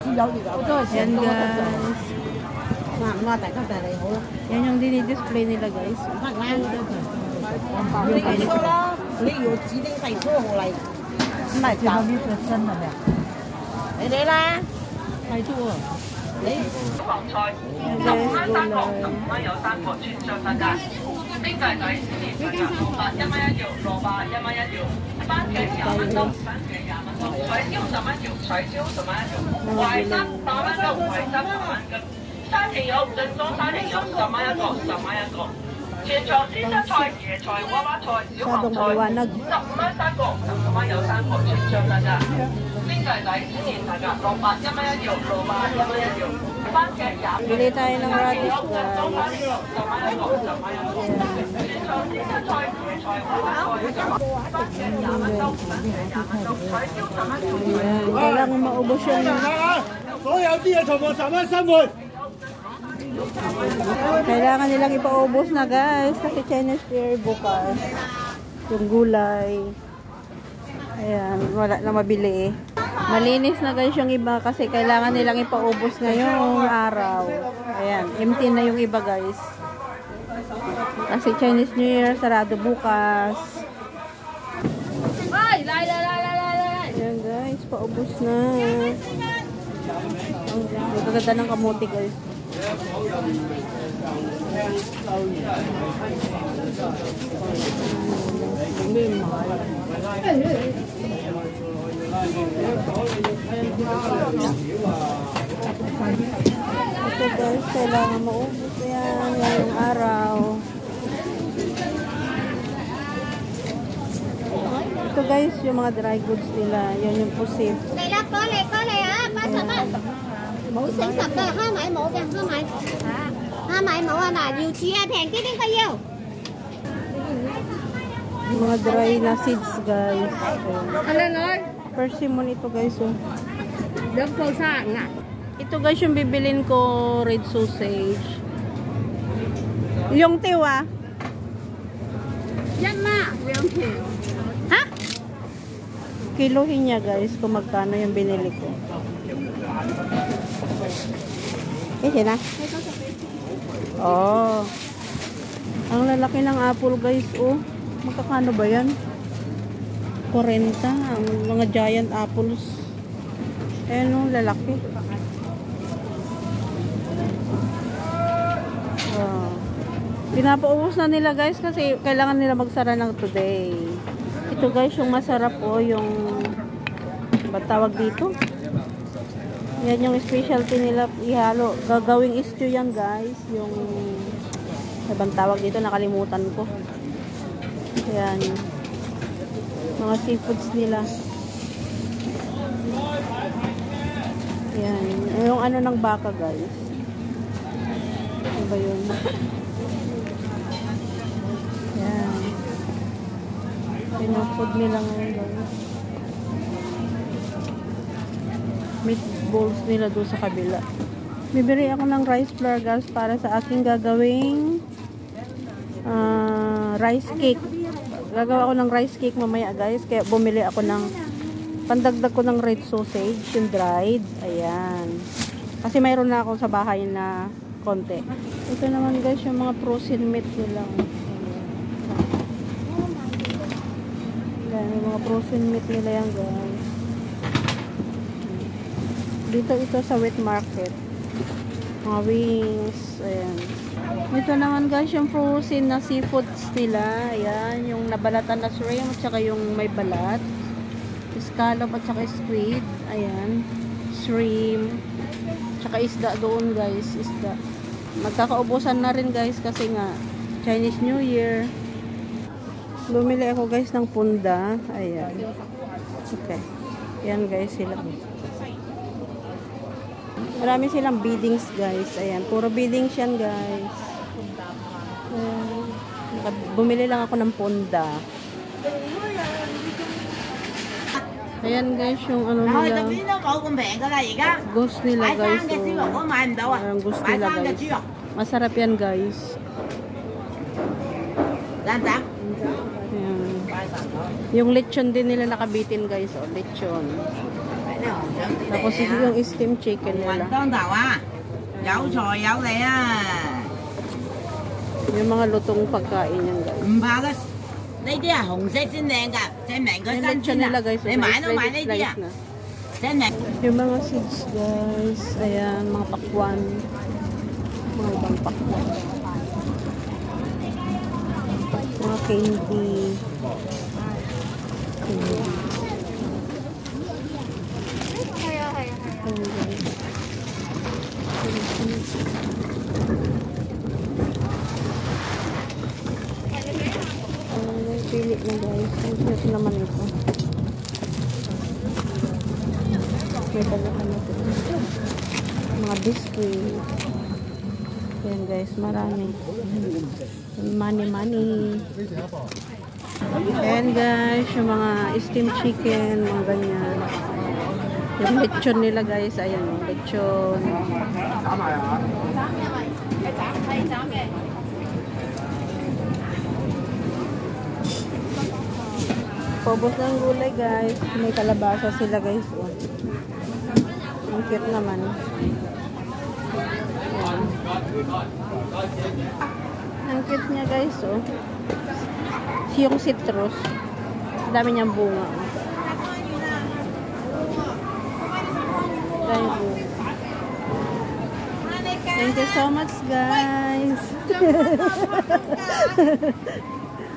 Yan guys. Yan yung dinidisplay nila guys. Bili tayo ng radish guys. Kailangan maubos yung kailangan nilang ipaubos na guys kasi Chinese New Year bukas. Yung gulay. Ayan, wala na mabili. Malinis na guys yung iba kasi kailangan nilang ipaubos ngayong araw. Ayan, empty na yung iba guys. Kasi Chinese New Year sarado bukas. Ayan guys, paubos na. Ang ganda ng kamote guys. Ito guys, kailangan maubos yan ngayong araw. Ito guys, yung mga dry goods nila. Yan yung pusit. Mẫu xinh sập đây, hai mẫu mẫu kìa, hai mẫu là nhiều chia thèn cái đến kayo. Mga dry na seeds guys. Ano Lord? Persimmon ito guys. Ito guys yung bibilin ko red sausage. Yung tiwa. Yan ma, yung tiwa. Ha? Kilohin niya guys kung magkano yung binili ko. Kasi na. Oh. Ang lalaki ng apple guys, oh. Magkakano ba yan? 40 ang mga giant apples. Ayan oh, lalaki. Oh. Pinapaubos na nila guys kasi kailangan nila magsara ng today. Ito guys yung masarap oh, yung ba't tawag dito? Yan yung specialty nila ihalo. Gagawing stew yan guys. Yung ibang tawag dito nakalimutan ko. Yan. Mga seafoods nila. Yan. Yung ano ng baka guys. Ano ba yun? Yan. Pinafood nila ngayon guys. Meatballs nila doon sa kabila. Bibili ako ng rice flour guys para sa aking gagawing rice cake. Gagawa ako ng rice cake mamaya guys. Kaya bumili ako ng pandagdag ko ng red sausage, yung dried. Ayan. Kasi mayroon na ako sa bahay na konti. Ito naman guys yung mga frozen meat nila. Ayan, yung mga frozen meat nila yan guys. Dito ito sa wet market. Mga wings. Ayan. Ito naman guys yung frozen na seafoods nila. Ayan. Yung nabalatan na shrimp at saka yung may balat. Scallop at saka squid. Ayan. Shrimp. Tsaka isda doon guys. Isda. Magkakaubusan na rin guys kasi nga Chinese New Year. Bumili ako guys ng punda. Ayan. Okay. Ayan guys sila. Marami silang beadings guys. Ayan, puro beadings yan guys. Bumili lang ako ng punda. Ayan guys, yung ano nila. Ghost nila guys. Ang ghost nila guys. Masarap yan guys. Ayan. Yung lechon din nila nakabitin guys. O, lechon. Tapos yung steam chicken nila. 當頭啊，有財有利啊， Yung mga lutong pagkain yan guys. 唔怕得。呢啲係紅色先靚㗎，證明佢 Yung 新 lechon 鮮 nila 啊！ guys. 你買都買呢啲啊， na. 證明。 Yung mga seeds guys. Ayan, mga pakwan. Mga ibang pakwan. Mga candy. Ayan, guys. Pili na guys. Ang cute naman ito. May talaga na ito. Mga biscuit. Ayan guys, marami. Money. Ayan guys, yung mga steamed chicken, mga ganyan. Yung lechon nila guys, ayan yung lechon. Pobos ng gulay guys. May kalabasa sila guys. Oh. Ang cute naman. Ayan. Ang cute niya guys. Oh. Yung citrus. Dami niyang bunga. Oh. Dami bunga. Thank you so much guys.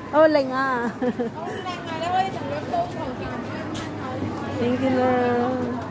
Oh, lang ah. Thank you, love.